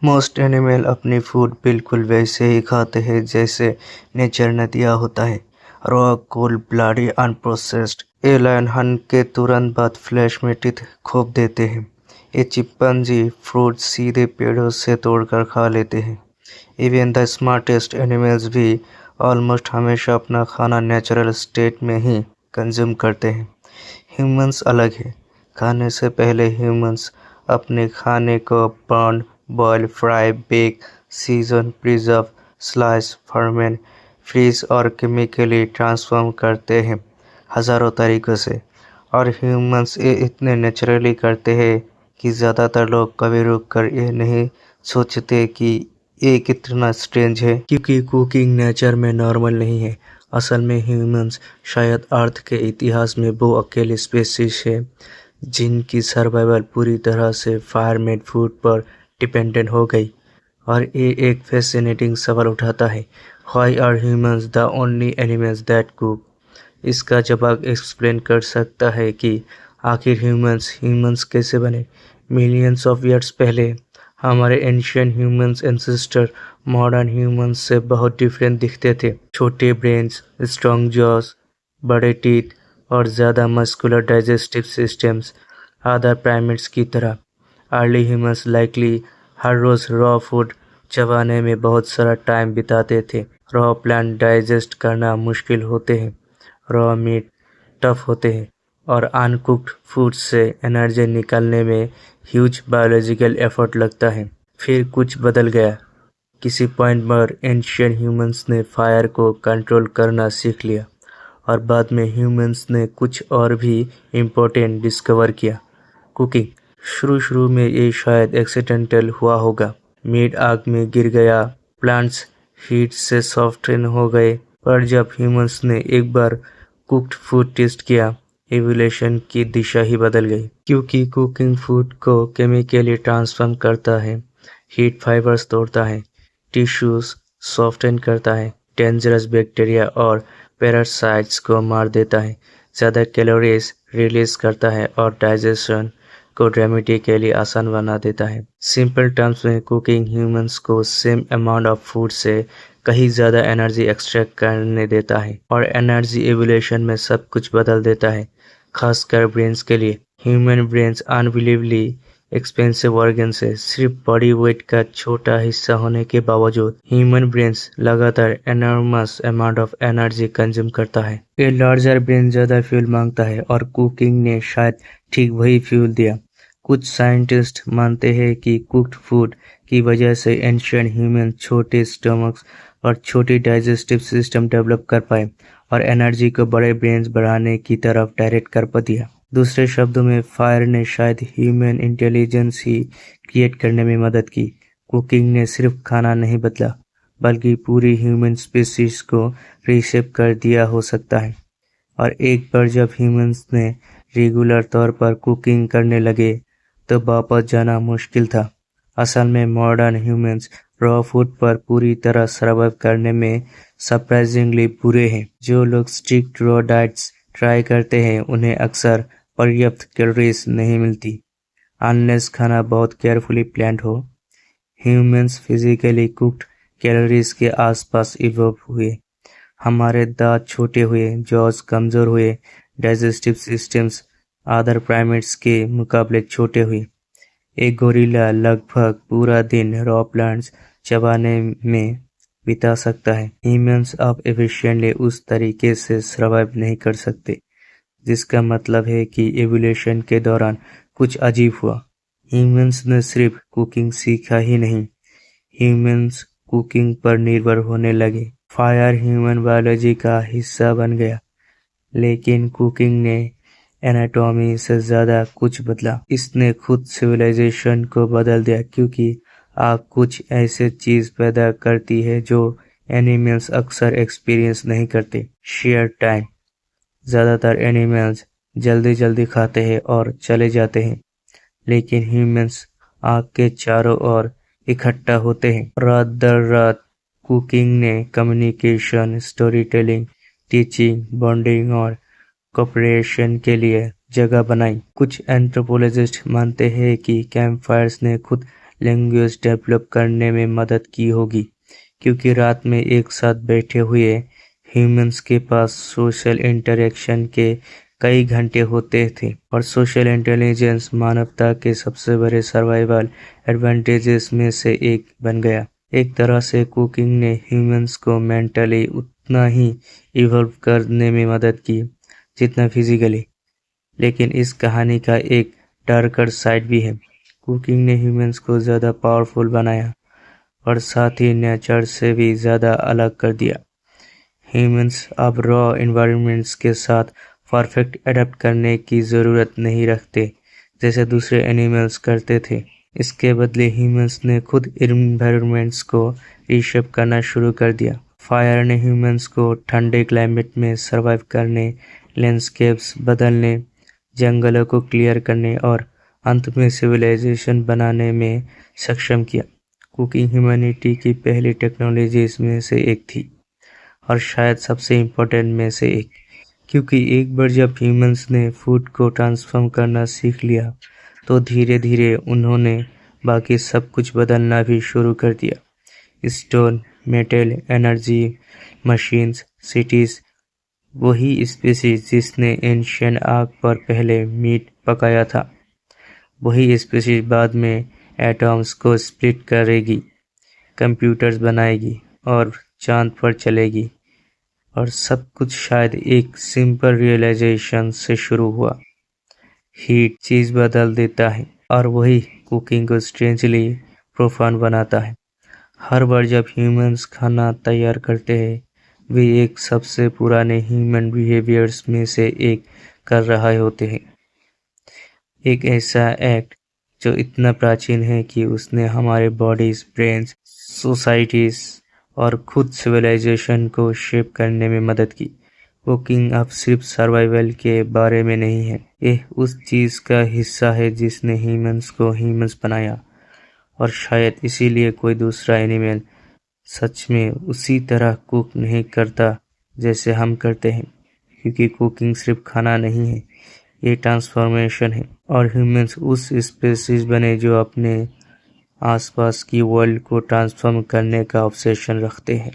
Most animal अपनी food बिल्कुल वैसे ही खाते हैं जैसे नेचर ने दिया होता है। Raw, cold bloody, unprocessed. A lion hunt के तुरंत बाद फ्लैश में टीथ खोप देते हैं। ये चिंपैंजी फ्रूट सीधे पेड़ों से तोड़कर खा लेते हैं। इवन द स्मार्टेस्ट एनिमल्स भी ऑलमोस्ट हमेशा अपना खाना नेचुरल स्टेट में ही कंज्यूम करते हैं। ह्यूमंस अलग है। खाने से पहले ह्यूमंस अपने खाने को burn, boil, fry, bake, season, preserve, slice, ferment, freeze और केमिकली ट्रांसफॉर्म करते हैं हजारों तरीकों से। और ह्यूमंस ये इतने नेचुरली करते हैं कि ज़्यादातर लोग कभी रुक कर ये नहीं सोचते कि ये कितना स्ट्रेंज है, क्योंकि कुकिंग नेचर में नॉर्मल नहीं है। असल में ह्यूमंस शायद अर्थ के इतिहास में वो अकेले स्पीशीज है जिनकी सर्वाइवल पूरी तरह से फायर मेड फूड पर डिपेंडेंट हो गई। और ये एक फैसिनेटिंग सवाल उठाता है, why are humans the only animals that cook. इसका जवाब एक्सप्लेन कर सकता है कि आखिर ह्यूमंस ह्यूमंस कैसे बने। मिलियंस ऑफ ईयर्स पहले हमारे ancient humans ancestor modern humans से बहुत डिफरेंट दिखते थे। छोटे ब्रेन्स, स्ट्रॉन्ग जॉस, बड़े टीथ और ज़्यादा muscular digestive systems other primates की तरह। अर्ली ह्यूमंस लाइकली हर रोज़ रॉ फूड चबाने में बहुत सारा टाइम बिताते थे। रॉ प्लांट डाइजेस्ट करना मुश्किल होते हैं, रॉ मीट टफ होते हैं और अनकुक्ड फूड से एनर्जी निकालने में ह्यूज बायोलॉजिकल एफर्ट लगता है। फिर कुछ बदल गया। किसी पॉइंट पर एंशियंट ह्यूमंस ने फायर को कंट्रोल करना सीख लिया और बाद में ह्यूमंस ने कुछ और भी इम्पोर्टेंट डिस्कवर किया, कुकिंग। शुरू में ये शायद एक्सीडेंटल हुआ होगा। मीट आग में गिर गया, प्लांट्स हीट से सॉफ्टन हो गए, पर जब ह्यूमंस ने एक बार कुक्ड फूड टेस्ट किया, एवोल्यूशन की दिशा ही बदल गई। क्योंकि कुकिंग फूड को केमिकली ट्रांसफॉर्म करता है, हीट फाइबर्स तोड़ता है, टिश्यूज सॉफ्टन करता है, डेंजरस बैक्टीरिया और पैरासाइट्स को मार देता है, ज़्यादा कैलोरीज रिलीज करता है और डाइजेशन को ड्रामेटिकली आसान बना देता है। सिंपल टर्म्स में कुकिंग ह्यूमंस को सेम अमाउंट ऑफ फूड से कहीं ज़्यादा एनर्जी एक्सट्रैक्ट करने देता है और एनर्जी एवोल्यूशन में सब कुछ बदल देता है, खासकर ब्रेन्स के लिए। ह्यूमन ब्रेन्स अनबिलीवली एक्सपेंसिव ऑर्गन्स है। सिर्फ बॉडी वेट का छोटा हिस्सा होने के बावजूद ह्यूमन ब्रेन्स लगातार enormous amount of energy consume करता है। ये लार्जर ब्रेन ज़्यादा फ्यूल मांगता है और कुकिंग ने शायद ठीक वही फ्यूल दिया। कुछ साइंटिस्ट मानते हैं कि कुक्ड फूड की वजह से एंशियंट ह्यूमन छोटे स्टमक्स और छोटी डाइजेस्टिव सिस्टम डेवलप कर पाए और एनर्जी को बड़े ब्रेन्स बढ़ाने की तरफ डायरेक्ट कर दिया। दूसरे शब्दों में फायर ने शायद ह्यूमन इंटेलिजेंस ही क्रिएट करने में मदद की। कुकिंग ने सिर्फ खाना नहीं बदला, बल्कि पूरी ह्यूमन स्पीशीज को रीशेप कर दिया हो सकता है। और एक बार जब ह्यूमंस ने रेगुलर तौर पर कुकिंग करने लगे तो वापस जाना मुश्किल था। असल में मॉडर्न ह्यूमंस रॉ फूड पर पूरी तरह सर्वाइव करने में सरप्राइजिंगली बुरे हैं। जो लोग स्ट्रिक्ट रॉ डाइट्स ट्राई करते हैं उन्हें अक्सर पर्याप्त कैलोरीज नहीं मिलती, अनलेस खाना बहुत केयरफुली प्लान्ड हो। ह्यूमंस फिजिकली कुक्ड कैलोरीज के आसपास इवॉल्व हुए। हमारे दांत छोटे हुए, जॉज कमजोर हुए, डाइजेस्टिव सिस्टम्स अदर प्राइमेट्स के मुकाबले छोटे हुए। एक गोरिल्ला लगभग पूरा दिन रॉ प्लांट्स चबाने में बिता सकता है। ह्यूमंस अब एफिशिएंटली उस तरीके से सर्वाइव नहीं कर सकते, जिसका मतलब है कि एवोल्यूशन के दौरान कुछ अजीब हुआ। ह्यूमंस ने सिर्फ कुकिंग सीखा ही नहीं, ह्यूमंस कुकिंग पर निर्भर होने लगे। फायर ह्यूमन बायोलॉजी का हिस्सा बन गया, लेकिन कुकिंग ने एनाटॉमी से ज़्यादा कुछ बदला। इसने खुद सिविलाइजेशन को बदल दिया, क्योंकि आग कुछ ऐसे चीज़ पैदा करती है जो एनिमल्स अक्सर एक्सपीरियंस नहीं करते। Share time. ज़्यादातर एनिमल्स जल्दी जल्दी खाते हैं और चले जाते हैं, लेकिन ह्यूमंस आग के चारों ओर इकट्ठा होते हैं रात दर रात। कुकिंग ने communication, story telling, teaching, bonding और कोऑपरेशन के लिए जगह बनाई। कुछ एंथ्रोपोलॉजिस्ट मानते हैं कि कैंप फायर्स ने खुद लैंग्वेज डेवलप करने में मदद की होगी, क्योंकि रात में एक साथ बैठे हुए ह्यूमंस के पास सोशल इंटरेक्शन के कई घंटे होते थे और सोशल इंटेलिजेंस मानवता के सबसे बड़े सर्वाइवल एडवांटेजेस में से एक बन गया। एक तरह से कुकिंग ने ह्यूमंस को मेंटली उतना ही इवॉल्व करने में मदद की जितना फिजिकली। लेकिन इस कहानी का एक डार्कर साइड भी है। कुकिंग ने ह्यूमंस को ज़्यादा पावरफुल बनाया और साथ ही नेचर से भी ज़्यादा अलग कर दिया। ह्यूमंस अब रॉ एनवायरनमेंट्स के साथ परफेक्ट अडेप्ट करने की ज़रूरत नहीं रखते जैसे दूसरे एनिमल्स करते थे। इसके बदले ह्यूमंस ने खुद एनवायरनमेंट्स को रीशेप करना शुरू कर दिया। फायर ने ह्यूमंस को ठंडे क्लाइमेट में सर्वाइव करने, लैंडस्केप्स बदलने, जंगलों को क्लियर करने और अंत में सिविलाइजेशन बनाने में सक्षम किया। कुकिंग ह्यूमैनिटी की पहली टेक्नोलॉजीज में से एक थी और शायद सबसे इम्पोर्टेंट में से एक, क्योंकि एक बार जब ह्यूमंस ने फूड को ट्रांसफॉर्म करना सीख लिया तो धीरे धीरे उन्होंने बाकी सब कुछ बदलना भी शुरू कर दिया। Stone, metal, energy, machines, cities. वही स्पीसीज जिसने एंशियंट आग पर पहले मीट पकाया था, वही स्पीसीज बाद में एटम्स को स्प्लिट करेगी, कंप्यूटर्स बनाएगी और चांद पर चलेगी। और सब कुछ शायद एक सिंपल रियलाइजेशन से शुरू हुआ। हीट चीज़ बदल देता है और वही कुकिंग को स्ट्रेंजली प्रोफान बनाता है। हर बार जब ह्यूमंस खाना तैयार करते हैं, वे एक सबसे पुराने ह्यूमन बिहेवियर्स में से एक कर रहे होते हैं। एक ऐसा एक्ट जो इतना प्राचीन है कि उसने हमारे बॉडीज, ब्रेन्स, सोसाइटीज और खुद सिविलाइजेशन को शेप करने में मदद की। कुकिंग अब सिर्फ सर्वाइवल के बारे में नहीं है, यह उस चीज़ का हिस्सा है जिसने ह्यूमंस को ह्यूमंस बनाया। और शायद इसीलिए कोई दूसरा एनिमल सच में उसी तरह कुक नहीं करता जैसे हम करते हैं, क्योंकि कुकिंग सिर्फ खाना नहीं है, ये ट्रांसफॉर्मेशन है। और ह्यूमंस उस स्पीशीज बने जो अपने आसपास की वर्ल्ड को ट्रांसफॉर्म करने का ऑब्सेशन रखते हैं।